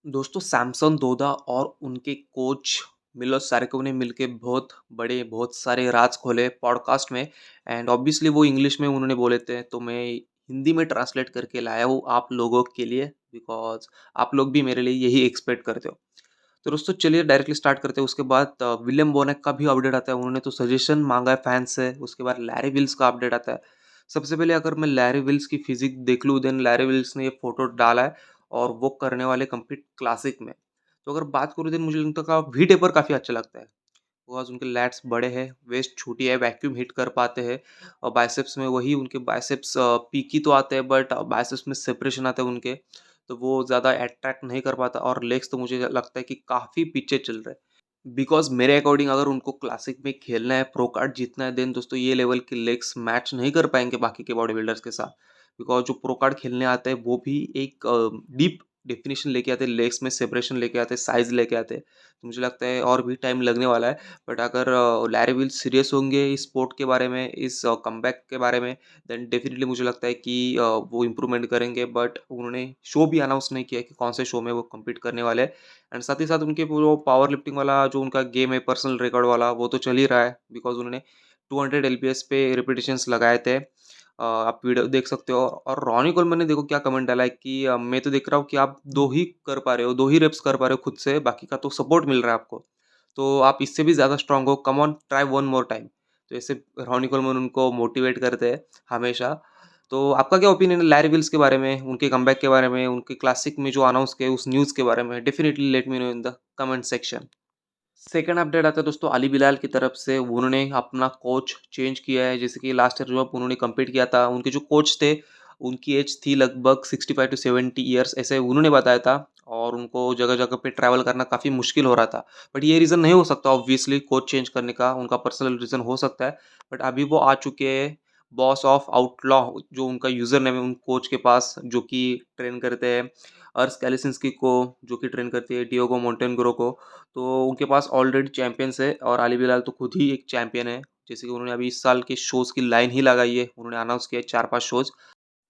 दोस्तों सैमसन दोदा और उनके कोच मिलोस सार्को ने मिलके बहुत सारे राज खोले पॉडकास्ट में। एंड ऑब्वियसली वो इंग्लिश में उन्होंने बोले थे, तो मैं हिंदी में ट्रांसलेट करके लाया हूँ आप लोगों के लिए, बिकॉज आप लोग भी मेरे लिए यही एक्सपेक्ट करते हो। तो दोस्तों चलिए डायरेक्टली स्टार्ट करते हैं। उसके बाद विलियम बोनेक का भी अपडेट आता है, उन्होंने तो सजेशन मांगा है फैंस से। उसके बाद लैरी विल्स का अपडेट आता है। सबसे पहले अगर मैं लैरी विल्स की फिजिक देख लूँ, देन लैरी विल्स ने ये फोटो डाला है और वो करने वाले कंप्लीट क्लासिक में। तो अगर बात करूँ, देन मुझे उनका वी टेपर काफ़ी अच्छा लगता है, बिकॉज उनके लैट्स बड़े हैं, वेस्ट छोटी है, वैक्यूम हिट कर पाते हैं। और बाइसेप्स में वही उनके बाइसेप्स पीकी तो आते हैं, बट बाइसेप्स में सेपरेशन आता है उनके, तो वो ज़्यादा अट्रैक्ट नहीं कर पाता। और लेग्स तो मुझे लगता है कि काफ़ी पीछे चल रहे हैं, बिकॉज मेरे अकॉर्डिंग अगर उनको क्लासिक में खेलना है, प्रो कार्ड जीतना है, देन दोस्तों ये लेवल के लेग्स मैच नहीं कर पाएंगे बाकी के बॉडी बिल्डर्स के साथ। बिकॉज जो प्रो कार्ड खेलने आते हैं वो भी एक डीप डेफिनेशन लेके आते हैं, लेग्स में सेपरेशन लेके आते हैं, साइज लेके आते हैं। तो मुझे लगता है और भी टाइम लगने वाला है। बट अगर लैरी विल सीरियस होंगे इस स्पोर्ट के बारे में, इस कमबैक के बारे में, देन डेफिनेटली मुझे लगता है कि वो इम्प्रूवमेंट करेंगे। बट उन्होंने शो भी अनाउंस नहीं किया कि कौन से शो में वो कम्पीट करने वाले हैं। एंड साथ ही साथ उनके वो पावर लिफ्टिंग वाला जो उनका गेम है, पर्सनल रिकॉर्ड वाला, वो तो चल ही रहा है, बिकॉज उन्होंने 200 एलपीएस पे रिपीटेशंस लगाए थे। आप वीडियो देख सकते हो। और रॉनी कोलमैन ने देखो क्या कमेंट डाला है कि मैं तो देख रहा हूँ कि आप 2 ही कर पा रहे हो, 2 ही रेप्स कर पा रहे हो खुद से, बाकी का तो सपोर्ट मिल रहा है आपको। तो आप इससे भी ज़्यादा स्ट्रॉन्ग हो, come on try one more time. तो ऐसे रॉनी कोलमैन उनको मोटिवेट करते हैं हमेशा। तो आपका क्या ओपिनियन है लैरी विल्स के बारे में, उनके कमबैक के बारे में, उनके क्लासिक में जो अनाउंस किए उस न्यूज़ के बारे में? Definitely let me know in the comment section. Second update आता है दोस्तों अली बिलाल की तरफ से। उन्होंने अपना कोच चेंज किया है। जैसे कि लास्ट ईयर जब उन्होंने कम्पीट किया था, उनके जो कोच थे उनकी एज थी लगभग 65 टू 70 ईयर्स, ऐसे उन्होंने बताया था। और उनको जगह जगह पे ट्रैवल करना काफ़ी मुश्किल हो रहा था। बट ये रीज़न नहीं हो सकता ऑब्वियसली कोच चेंज करने का, उनका पर्सनल रीज़न हो सकता है। बट अभी वो आ चुके हैं बॉस ऑफ आउटलॉ, जो उनका यूज़र नेम है उन कोच के पास, जो कि ट्रेन करते हैं अर्स कैलिसिंस्की को, जो कि ट्रेन करती है डियोगो मोंटेनग्रो को। तो उनके पास ऑलरेडी चैंपियंस है और अली बिलाल तो खुद ही एक चैंपियन है। जैसे कि उन्होंने अभी इस साल के शोज़ की लाइन ही लगाई है, उन्होंने अनाउंस किया है 4-5 शोज़।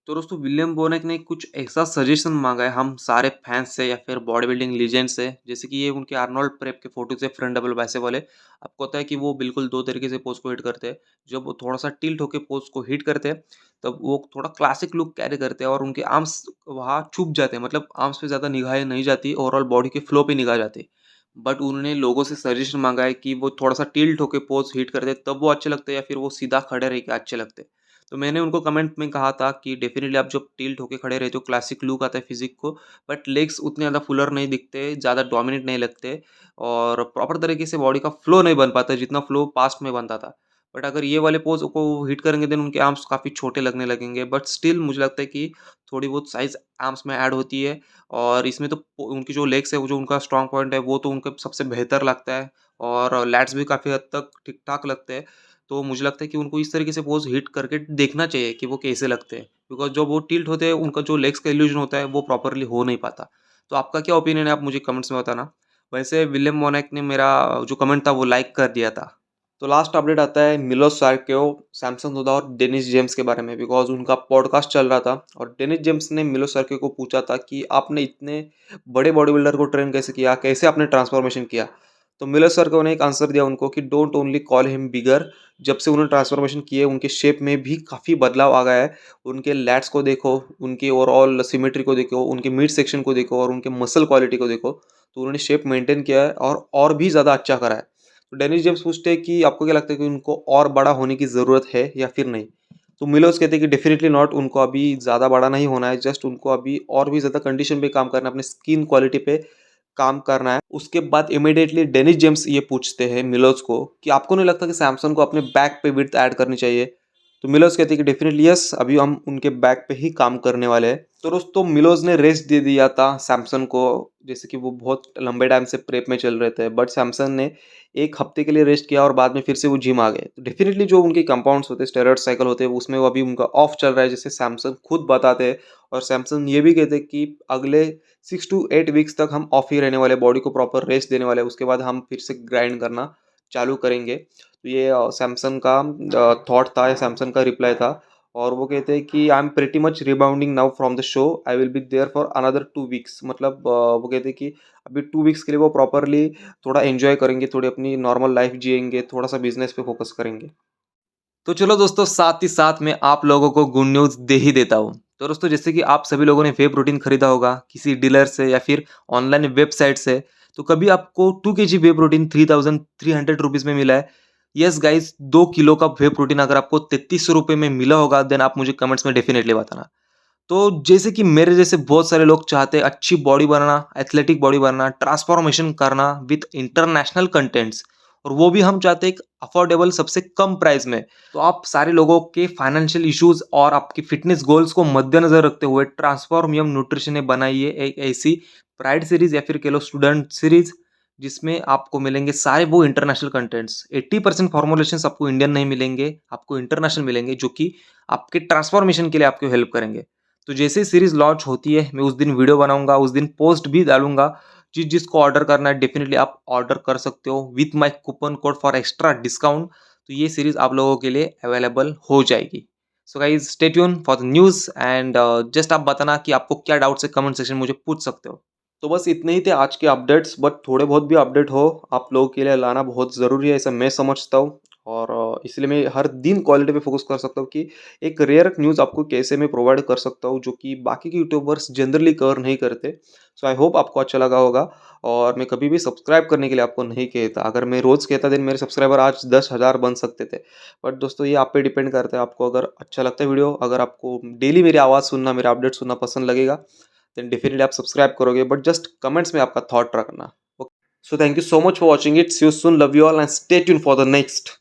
तो दोस्तों विलियम बोनेक ने कुछ ऐसा सजेशन मांगा है हम सारे फैंस से या फिर बॉडी बिल्डिंग लीजेंड से। जैसे कि ये उनके आर्नोल्ड प्रेप के फोटो से फ्रंट डबल बाइसेप वाले। आपको पता है कि वो बिल्कुल दो तरीके से पोज को हिट करते हैं। जब वो थोड़ा सा टिल्ट होकर पोज को हिट करते हैं, तब वो थोड़ा क्लासिक लुक कैरी करते हैं और उनके आर्म्स वहाँ छुप जाते हैं, मतलब आर्म्स पे ज़्यादा निगाहें नहीं जाती, ओवरऑल बॉडी के फ्लो पे निगाह जाती है। बट उन्होंने लोगों से सजेशन मांगा है कि वो थोड़ा सा टिल्ट होकर पोज हिट करते हैं, तब वो अच्छे लगते हैं या फिर वो सीधा खड़े रह के अच्छे लगते हैं। तो मैंने उनको कमेंट में कहा था कि डेफिनिटली आप जब टिल्ट होके खड़े रहते हो, क्लासिक लुक आता है फिजिक को, बट लेग्स उतने ज़्यादा फुलर नहीं दिखते, ज़्यादा डोमिनेट नहीं लगते और प्रॉपर तरीके से बॉडी का फ्लो नहीं बन पाता जितना फ्लो पास्ट में बनता था। बट अगर ये वाले पोज को हिट करेंगे, देन उनके आर्म्स काफ़ी छोटे लगने लगेंगे। बट स्टिल मुझे लगता है कि थोड़ी बहुत साइज आर्म्स में ऐड होती है। और इसमें तो उनकी जो लेग्स है, वो जो उनका स्ट्रॉन्ग पॉइंट है, वो तो उनका सबसे बेहतर लगता है। और लैट्स भी काफ़ी हद तक ठीक ठाक लगते हैं। तो मुझे लगता है कि उनको इस तरीके से पोज़ हिट करके देखना चाहिए कि वो कैसे लगते हैं। बिकॉज़ जब वो टिल्ट होते हैं, उनका जो लेग्स का इल्यूज़न होता है, वो प्रॉपर्ली हो नहीं पाता। तो आपका क्या ओपिनियन है, आप मुझे कमेंट्स में बताना। वैसे विलियम मोनेक ने मेरा जो कमेंट था वो लाइक कर दिया था। तो लास्ट अपडेट आता है मिलोस सार्केओ, सैमसन दोदा और डेनिस जेम्स के बारे में, बिकॉज़ उनका पॉडकास्ट चल रहा था और डेनिस जेम्स ने मिलोस सार्केओ को पूछा था कि आपने इतने बड़े बॉडी बिल्डर को ट्रेन कैसे किया? कैसे आपने ट्रांसफॉर्मेशन किया? तो मिलोस सार्केओ ने एक आंसर दिया उनको कि डोंट ओनली कॉल हिम बिगर। जब से उन्होंने ट्रांसफॉर्मेशन किए, उनके शेप में भी काफ़ी बदलाव आ गया है। उनके लैट्स को देखो, उनकी ओवरऑल सिमेट्री को देखो, उनके मिड सेक्शन को देखो और उनके मसल क्वालिटी को देखो, तो उन्होंने शेप मेंटेन किया है और भी ज़्यादा अच्छा करा है। तो डेनिस जेम्स पूछते हैं कि आपको क्या लगता है कि उनको और बड़ा होने की ज़रूरत है या फिर नहीं? तो मिलोस कहते हैं कि डेफिनिटली नॉट, उनको अभी ज़्यादा बड़ा नहीं होना है, जस्ट उनको अभी और भी ज़्यादा कंडीशन पे काम करना है, अपने स्किन क्वालिटी पे काम करना है। उसके बाद इमीडिएटली डेनिस जेम्स ये पूछते हैं मिलोस को कि आपको नहीं लगता कि सैमसन को अपने बैक पे विड्थ ऐड करनी चाहिए? तो मिलोस कहते हैं कि डेफिनेटली यस, अभी हम उनके बैक पे ही काम करने वाले हैं। तो दोस्तों मिलोस ने रेस्ट दे दिया था सैमसन को, जैसे कि वो बहुत लंबे टाइम से प्रेप में चल रहे थे, बट सैमसन ने 1 हफ्ते के लिए रेस्ट किया और बाद में फिर से वो जिम आ गए। तो डेफिनेटली जो उनके कंपाउंड्स होते हैं, स्टेरॉइड साइकिल होते हैं, उसमें वो अभी उनका ऑफ चल रहा है, जैसे सैमसन खुद बताते हैं। और सैमसन ये भी कहते हैं कि अगले 6 टू 8 वीक्स तक हम ऑफ ही रहने वाले, बॉडी को प्रॉपर रेस्ट देने वाले हैं, उसके बाद हम फिर से ग्राइंड करना चालू करेंगे। तो ये सैमसंग का थॉट था या सैमसंग का रिप्लाई था। और वो कहते हैं कि I am pretty much rebounding now from the show, I will be there for another 2 weeks. मतलब वो कहते हैं कि अभी 2 वीक्स के लिए वो प्रॉपरली थोड़ा एंजॉय करेंगे, थोड़ी अपनी नॉर्मल लाइफ जिएंगे, थोड़ा सा बिजनेस पे फोकस करेंगे। तो चलो दोस्तों, साथ ही साथ में आप लोगों को गुड न्यूज़ दे ही देता हूँ। तो दोस्तों, जैसे कि आप सभी लोगों ने वे प्रोटीन खरीदा होगा किसी डीलर से या फिर ऑनलाइन वेबसाइट से, तो कभी आपको 2 केजी वे प्रोटीन 3300 रुपीज़ में मिला है? यस गाइस, 2 किलो का वे प्रोटीन अगर आपको 3300 रुपए में मिला होगा, देन आप मुझे कमेंट्स में डेफिनिटली बताना। तो जैसे कि मेरे जैसे बहुत सारे लोग चाहते हैं अच्छी बॉडी बनाना, एथलेटिक बॉडी बनाना, ट्रांसफॉर्मेशन करना विथ इंटरनेशनल कंटेंट्स, और वो भी हम चाहते हैं एक अफोर्डेबल सबसे कम प्राइस में। तो आप सारे लोगों के फाइनेंशियल इश्यूज और आपकी फिटनेस गोल्स को मद्देनजर रखते हुए ट्रांसफॉर्मियम न्यूट्रिशन ने बनाई है एक ऐसी प्राइड सीरीज या फिर कह लो स्टूडेंट सीरीज, जिसमें आपको मिलेंगे सारे वो इंटरनेशनल कंटेंट्स। 80% फॉर्मुलेशंस आपको इंडियन नहीं मिलेंगे, आपको इंटरनेशनल मिलेंगे, जो कि आपके ट्रांसफॉर्मेशन के लिए आपको हेल्प करेंगे। तो जैसे ही सीरीज लॉन्च होती है, मैं उस दिन वीडियो बनाऊंगा, उस दिन पोस्ट भी डालूंगा। जिसको ऑर्डर करना है डेफिनेटली आप ऑर्डर कर सकते हो with my coupon code for extra discount. तो ये सीरीज आप लोगों के लिए अवेलेबल हो जाएगी। So guys, stay tune for the news and just आप बताना कि आपको क्या डाउट्स है, कमेंट सेक्शन में मुझे पूछ सकते हो। तो बस इतने ही थे आज के अपडेट्स, बट थोड़े बहुत भी अपडेट हो आप लोगों के लिए लाना बहुत ज़रूरी है, ऐसा मैं समझता हूँ। और इसलिए मैं हर दिन क्वालिटी पे फोकस कर सकता हूँ कि एक रेयर न्यूज़ आपको कैसे मैं प्रोवाइड कर सकता हूँ, जो कि बाकी के यूट्यूबर्स जनरली कवर नहीं करते। सो आई होप आपको अच्छा लगा होगा। और मैं कभी भी सब्सक्राइब करने के लिए आपको नहीं कहता, अगर मैं रोज़ कहता दिन मेरे सब्सक्राइबर आज 10,000 बन सकते थे। बट दोस्तों, ये आप पे डिपेंड करता है, आपको अगर अच्छा लगता है वीडियो, अगर आपको डेली मेरी आवाज़ सुनना, मेरा अपडेट सुनना पसंद लगेगा, देन डेफिनेटली आप सब्सक्राइब करोगे, बट जस्ट कमेंट्स में आपका थॉट रखना। Okay, so thank you so much for watching it, see you soon, love you all and stay tune for the next.